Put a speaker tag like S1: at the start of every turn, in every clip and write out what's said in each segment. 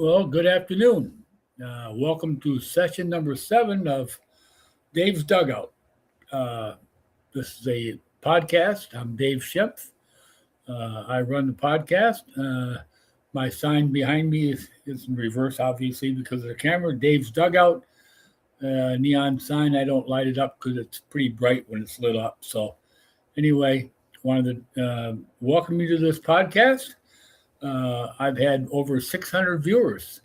S1: Well, good afternoon. Welcome to session number 7 of Dave's Dugout. Uh, this is a podcast. I'm Dave Schimpf. I run the podcast. My sign behind me is in reverse, obviously, because of the camera. Dave's Dugout. Neon sign. I don't light it up because it's pretty bright when it's lit up. So, anyway, wanted to welcome you to this podcast. I've had over 600 viewers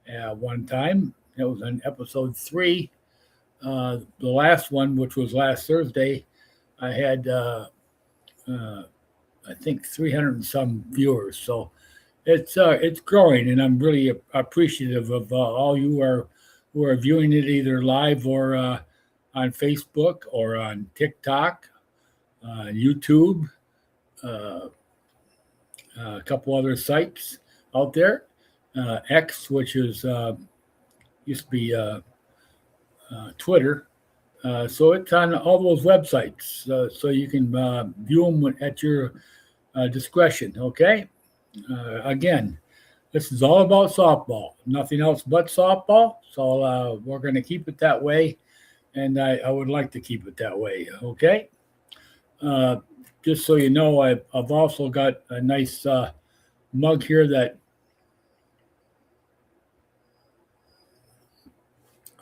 S1: at one time. It was on episode 3. The last one, which was last Thursday, I had, I think, 300 and some viewers. So it's growing, and I'm really appreciative of all you who are viewing it either live or on Facebook or on TikTok, YouTube. A couple other sites out there. X, which is used to be Twitter. So it's on all those websites. So you can view them at your discretion. Okay. Again, this is all about softball. Nothing else but softball. So we're going to keep it that way, and I would like to keep it that way. Okay. Just so you know, I've also got a nice mug here that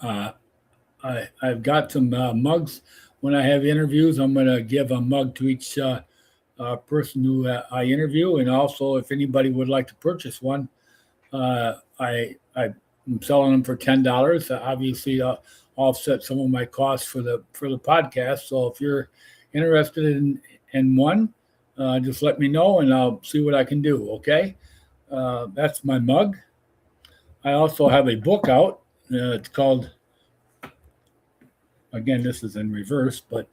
S1: I've got some mugs. When I have interviews, I'm going to give a mug to each person who I interview, and also if anybody would like to purchase one, I'm selling them for $10. Obviously, I'll offset some of my costs for the podcast. So if you're interested in one, just let me know and I'll see what I can do. Okay. That's my mug. I also have a book out. It's called, again, this is in reverse, but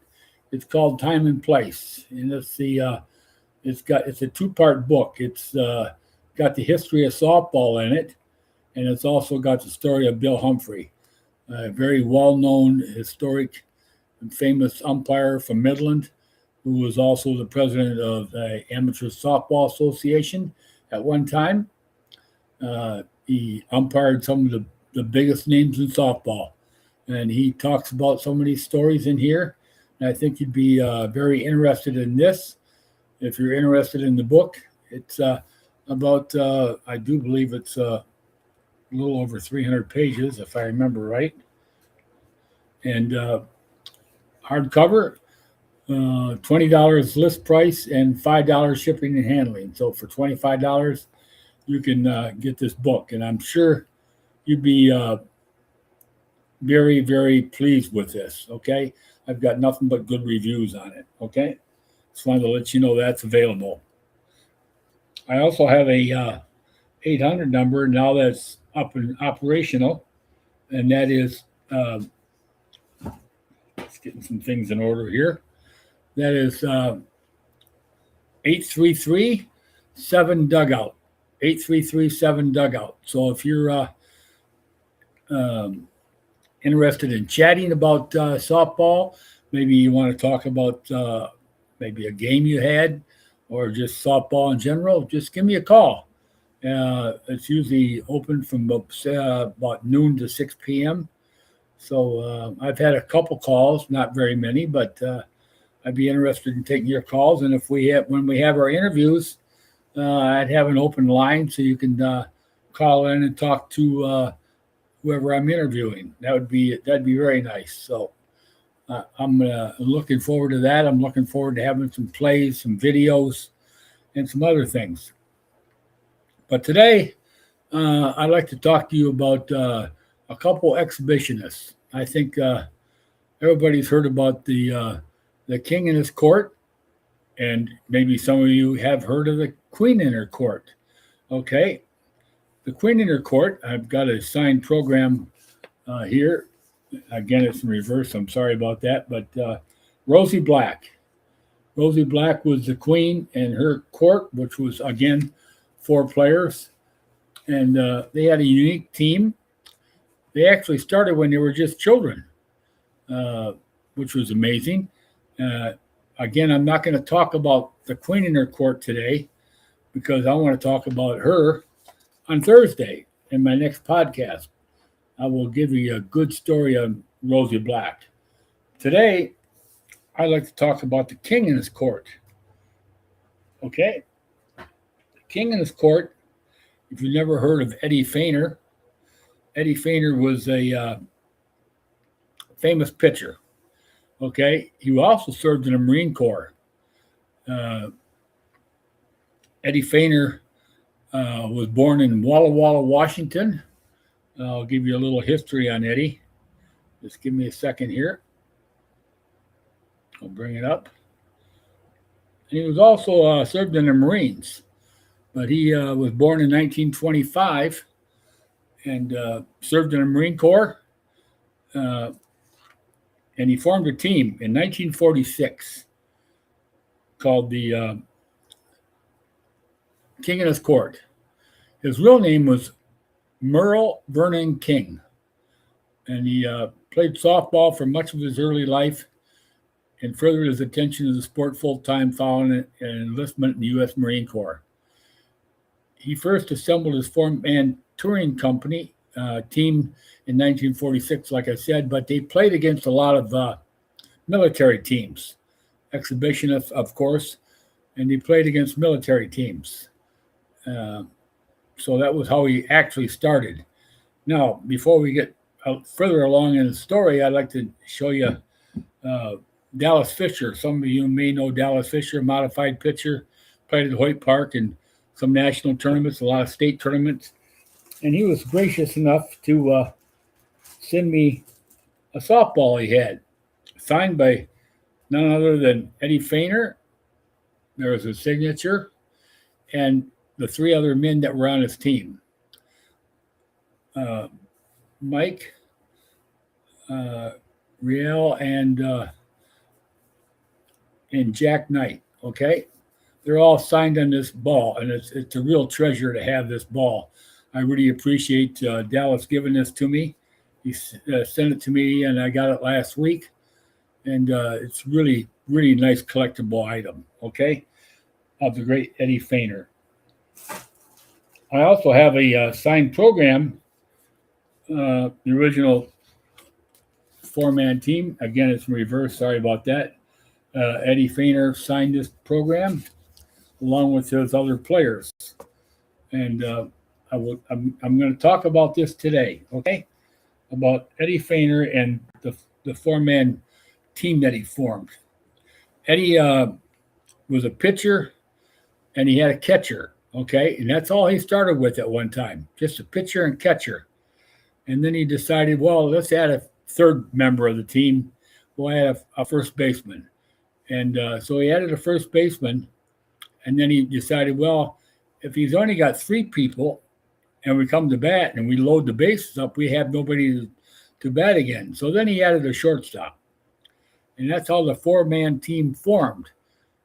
S1: it's called Time and Place. And it's a 2-part book. It's got the history of softball in it. And it's also got the story of Bill Humphrey, a very well-known, historic and famous umpire from Midland, who was also the president of the Amateur Softball Association at one time. He umpired some of the biggest names in softball. And he talks about so many stories in here. And I think you'd be very interested in this. If you're interested in the book, it's about, I do believe it's a little over 300 pages, if I remember right. And hardcover. $20 list price and $5 shipping and handling. So for $25, you can get this book, and I'm sure you'd be very, very pleased with this. Okay, I've got nothing but good reviews on it. Okay, just wanted to let you know that's available. I also have a 800 number now that's up and operational, and that is just getting some things in order here. That is 833-7-DUGOUT. 833-7-DUGOUT. So if you're interested in chatting about softball, maybe you want to talk about maybe a game you had or just softball in general, just give me a call. It's usually open from about noon to 6 p.m. So I've had a couple calls, not very many, but I'd be interested in taking your calls, and when we have our interviews, I'd have an open line so you can call in and talk to whoever I'm interviewing. That'd be very nice. So I'm looking forward to that. I'm looking forward to having some plays, some videos, and some other things. But today, I'd like to talk to you about a couple exhibitionists. I think everybody's heard about the king in his court, and maybe some of you have heard of the queen in her court. Okay, the queen in her court, I've got a signed program here. Again, it's in reverse. I'm sorry about that, but Rosie Black. Rosie Black was the queen in her court, which was, again, 4 players, and they had a unique team. They actually started when they were just children, which was amazing. Again, I'm not going to talk about the queen in her court today because I want to talk about her on Thursday. in my next podcast. I will give you a good story on Rosie Black. Today, I'd like to talk about the king in his court. Okay? The king in his court, if you've never heard of Eddie Feiner, Eddie Feiner was a famous pitcher. Okay? He also served in the Marine Corps. Eddie Feiner was born in Walla Walla, Washington. I'll give you a little history on Eddie. Just give me a second here. I'll bring it up. And he was also served in the Marines, but he was born in 1925 and served in the Marine Corps. And he formed a team in 1946 called the King in his Court. His real name was Merle Vernon King, and he played softball for much of his early life and furthered his attention to the sport full-time following an enlistment in the U.S. Marine Corps. He first assembled his four-man touring company team in 1946, like I said, but they played against a lot of military teams, exhibitionists, of course, and they played against military teams. So that was how he actually started. Now, before we get further along in the story, I'd like to show you Dallas Fisher. Some of you may know Dallas Fisher, modified pitcher, played at Hoyt Park in some national tournaments, a lot of state tournaments. And he was gracious enough to send me a softball he had, signed by none other than Eddie Feiner. There was his signature, and the three other men that were on his team. Mike, Riel, and Jack Knight, okay? They're all signed on this ball, and it's a real treasure to have this ball. I really appreciate Dallas giving this to me. He sent it to me, and I got it last week, and it's really, really nice collectible item, okay, of the great Eddie Feiner. I also have a signed program, the original four-man team. Again, it's in reverse. Sorry about that. Eddie Feiner signed this program along with his other players. And I'm going to talk about this today, okay, about Eddie Feiner and the four-man team that he formed. Eddie was a pitcher, and he had a catcher. Okay, and that's all he started with at one time, just a pitcher and catcher. And then he decided, well, let's add a third member of the team. We'll add a first baseman. And so he added a first baseman, and then he decided, well, if he's only got three people and we come to bat and we load the bases up, we have nobody to bat again. So then he added a shortstop. And that's how the four-man team formed.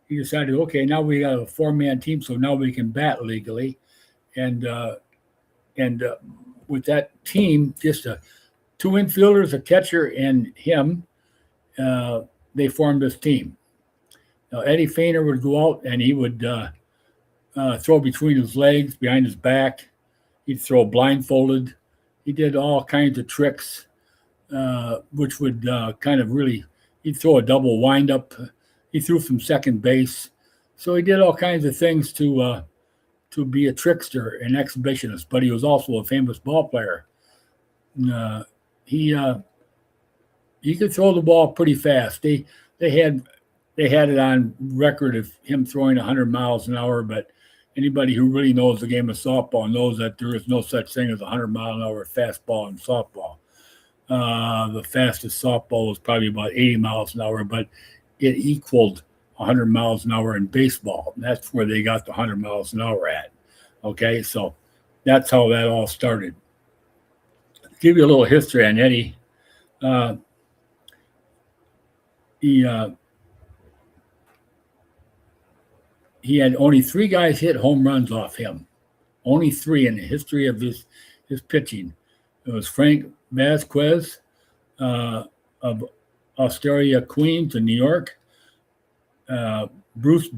S1: He decided, okay, now we got a four-man team, so now we can bat legally. And with that team, just two infielders, a catcher, and him, they formed this team. Now, Eddie Feiner would go out, and he would throw between his legs, behind his back. He'd throw blindfolded. He did all kinds of tricks, which would kind of really – he'd throw a double windup. He threw from second base. So he did all kinds of things to be a trickster and exhibitionist, but he was also a famous ball player. He could throw the ball pretty fast. They had it on record of him throwing 100 miles an hour, but anybody who really knows the game of softball knows that there is no such thing as a 100-mile-an-hour fastball in softball. The fastest softball was probably about 80 miles an hour, but it equaled 100 miles an hour in baseball. And that's where they got the 100 miles an hour at. Okay, so that's how that all started. To give you a little history on Eddie. He had only three guys hit home runs off him. Only three in the history of his pitching. It was Frank Vasquez of Astoria, Queens, in New York. Bruce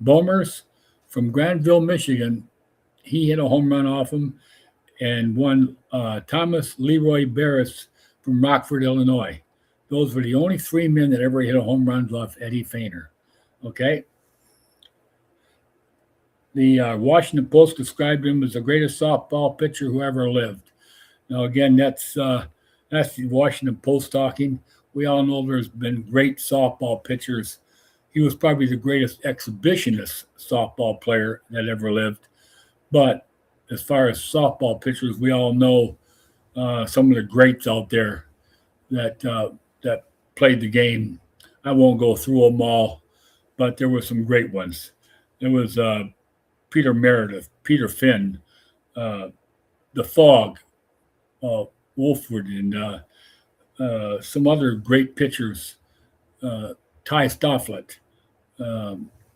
S1: Bomers from Granville, Michigan. He hit a home run off him. and one Thomas Leroy Barris from Rockford, Illinois. Those were the only three men that ever hit a home run off Eddie Feiner. Okay. The Washington Post described him as the greatest softball pitcher who ever lived. Now, again, that's the Washington Post talking. We all know there's been great softball pitchers. He was probably the greatest exhibitionist softball player that ever lived. But as far as softball pitchers, we all know some of the greats out there that played the game. I won't go through them all, but there were some great ones. There was Peter Meredith, Peter Finn, The Fog, Wolford, and some other great pitchers, Ty Stofflet.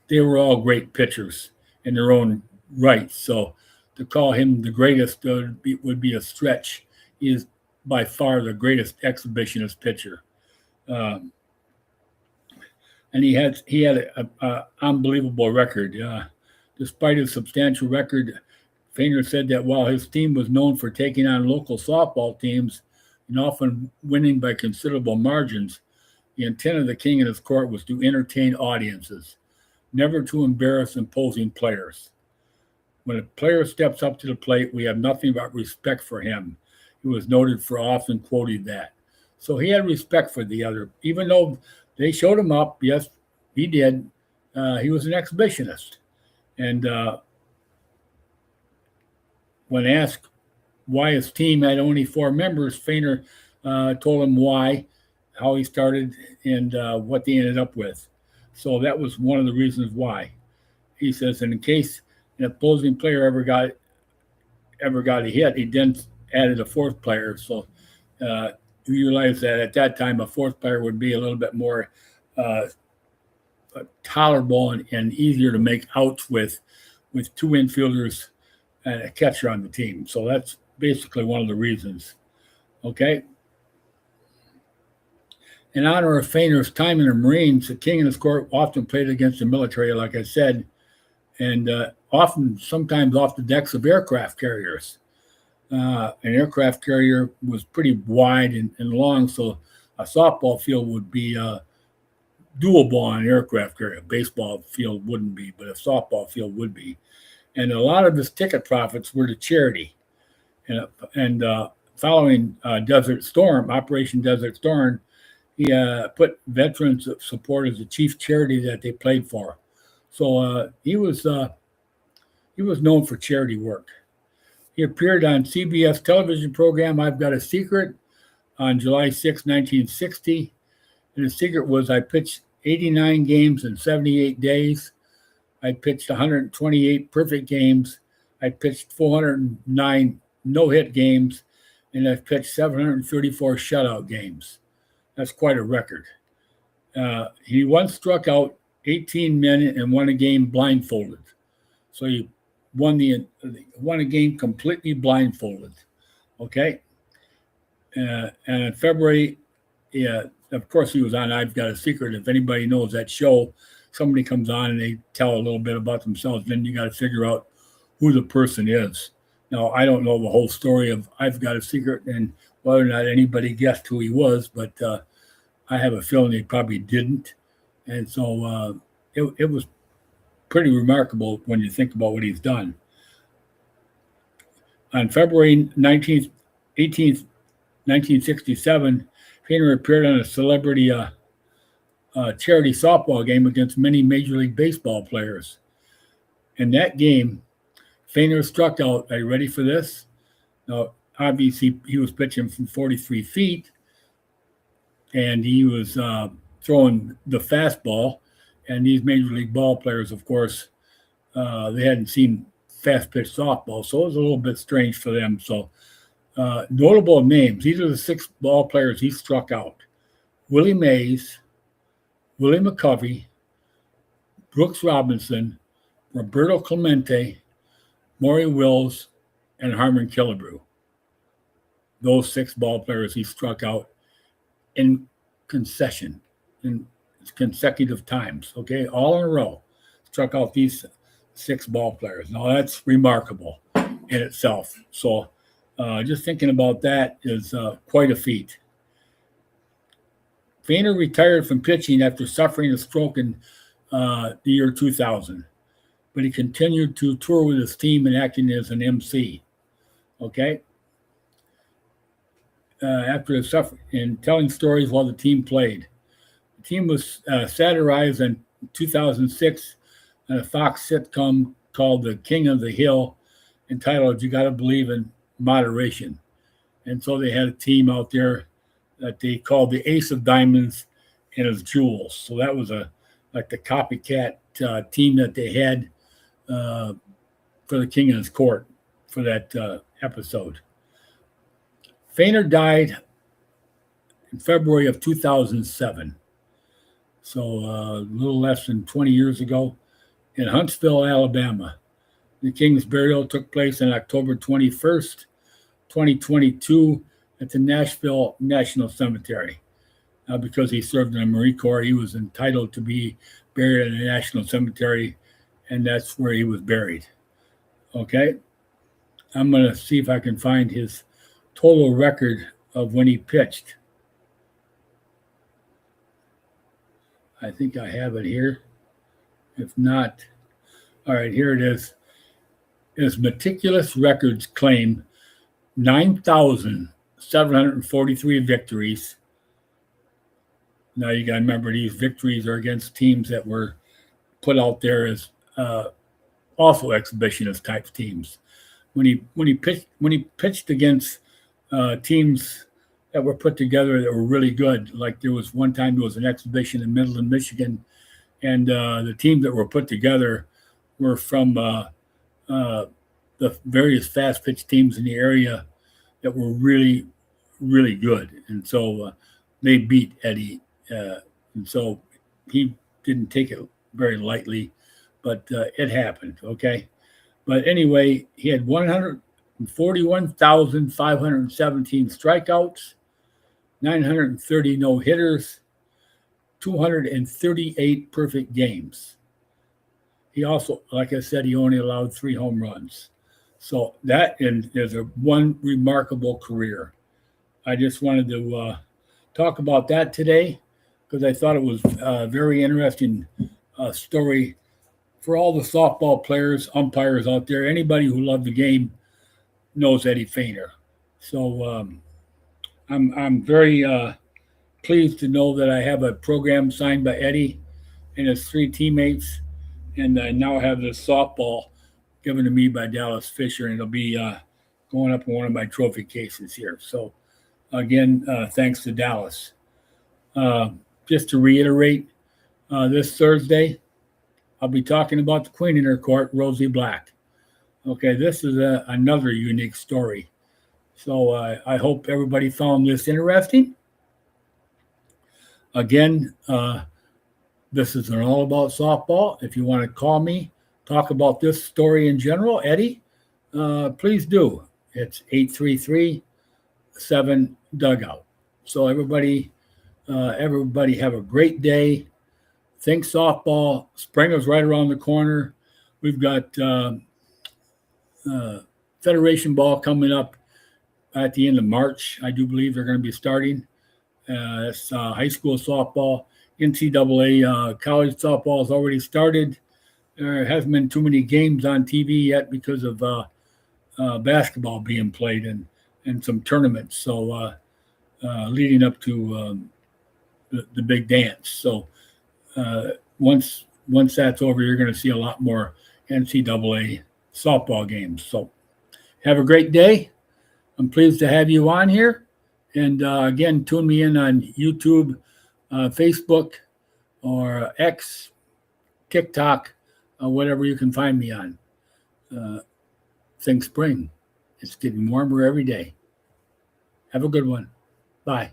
S1: They were all great pitchers in their own right. So to call him the greatest would be a stretch. He is by far the greatest exhibitionist pitcher. And he had an unbelievable record. Despite his substantial record, Feiner said that while his team was known for taking on local softball teams and often winning by considerable margins, the intent of the king and his court was to entertain audiences, never to embarrass imposing players. When a player steps up to the plate, we have nothing but respect for him. He was noted for often quoting that. So he had respect for the other, even though they showed him up. Yes, he did. He was an exhibitionist. And when asked why his team had only 4 members, Feiner told him why, how he started, and what they ended up with. So that was one of the reasons why. He says, and in case an opposing player ever got a hit, he then added a 4th player. So you realize that at that time, a 4th player would be a little bit more tolerable and easier to make outs with 2 infielders and a catcher on the team. So that's basically one of the reasons. Okay. In honor of Feiner's time in the Marines, the king and his court often played against the military, like I said, and sometimes off the decks of aircraft carriers. An aircraft carrier was pretty wide and long, so a softball field would be doable on an aircraft carrier. A baseball field wouldn't be, but a softball field would be. And a lot of his ticket profits were to charity. And following Desert Storm, Operation Desert Storm, he put Veterans Support as the chief charity that they played for. So he was known for charity work. He appeared on CBS television program I've Got a Secret on July 6, 1960. And the secret was I pitched 89 games in 78 days. I pitched 128 perfect games. I pitched 409 no-hit games. And I've pitched 734 shutout games. That's quite a record. He once struck out 18 men and won a game blindfolded. So he won a game completely blindfolded. Okay. And in February, of course, he was on I've Got a Secret. If anybody knows that show, somebody comes on and they tell a little bit about themselves, then you got to figure out who the person is. Now, I don't know the whole story of I've Got a Secret and whether or not anybody guessed who he was, but I have a feeling they probably didn't. And so it was pretty remarkable when you think about what he's done. On February 18th, 1967, Feiner appeared on a celebrity charity softball game against many Major League Baseball players. In that game, Feiner struck out. Are you ready for this? Now, obviously, he was pitching from 43 feet, and he was throwing the fastball. And these Major League ball players, of course, they hadn't seen fast-pitch softball, so it was a little bit strange for them. So notable names. These are the 6 ball players he struck out. Willie Mays, Willie McCovey, Brooks Robinson, Roberto Clemente, Maury Wills, and Harmon Killebrew. Those 6 ball players he struck out in consecutive times, okay, all in a row. Struck out these 6 ball players. Now, that's remarkable in itself. So Just thinking about that is quite a feat. Feiner retired from pitching after suffering a stroke in the year 2000, but he continued to tour with his team and acting as an MC. Okay. After his suffering and telling stories while the team played. The team was satirized in 2006 in a Fox sitcom called The King of the Hill, entitled "You Gotta Believe in Moderation." And so they had a team out there that they called the Ace of Diamonds and his Jewels. So that was like the copycat team that they had for the King and his Court for that episode. Feiner died in February of 2007, so a little less than 20 years ago, in Huntsville, Alabama. The King's burial took place on October 21st, 2022, at the Nashville National Cemetery. Because he served in the Marine Corps, he was entitled to be buried in the National Cemetery, and that's where he was buried. Okay? I'm going to see if I can find his total record of when he pitched. I think I have it here. If not, all right, here it is. His meticulous records claim 9,743 victories. Now you got to remember, these victories are against teams that were put out there as also exhibitionist type teams. When he pitched against teams that were put together that were really good, like there was one time there was an exhibition in Midland, Michigan, and the teams that were put together were from the various fast pitch teams in the area that were really, really good, and so they beat Eddie, and so he didn't take it very lightly, but it happened. Okay, but anyway, he had 141,517 strikeouts, 930 no hitters, 238 perfect games. He also, like I said, he only allowed 3 home runs. So that is a one remarkable career. I just wanted to talk about that today because I thought it was a very interesting story for all the softball players, umpires out there. Anybody who loved the game knows Eddie Feiner. So I'm very pleased to know that I have a program signed by Eddie and his 3 teammates, and I now have this softball given to me by Dallas Fisher, and it'll be going up in one of my trophy cases here. So again, thanks to Dallas. Just to reiterate, this Thursday, I'll be talking about the Queen in her court, Rosie Black. Okay, this is another unique story. So I hope everybody found this interesting. Again, this is an all about softball. If you want to call me, talk about this story in general, Eddie, please do. It's 833-7-Dugout. So everybody have a great day. Think softball. Spring is right around the corner. We've got Federation ball coming up at the end of March. I do believe they're going to be starting. It's high school softball. NCAA college softball has already started. There hasn't been too many games on TV yet because of basketball being played and some tournaments. So leading up to the big dance. So once that's over, you're going to see a lot more NCAA softball games. So have a great day. I'm pleased to have you on here. And again, tune me in on YouTube, Facebook, or X, TikTok, whatever you can find me on. Think spring. It's getting warmer every day. Have a good one. Bye.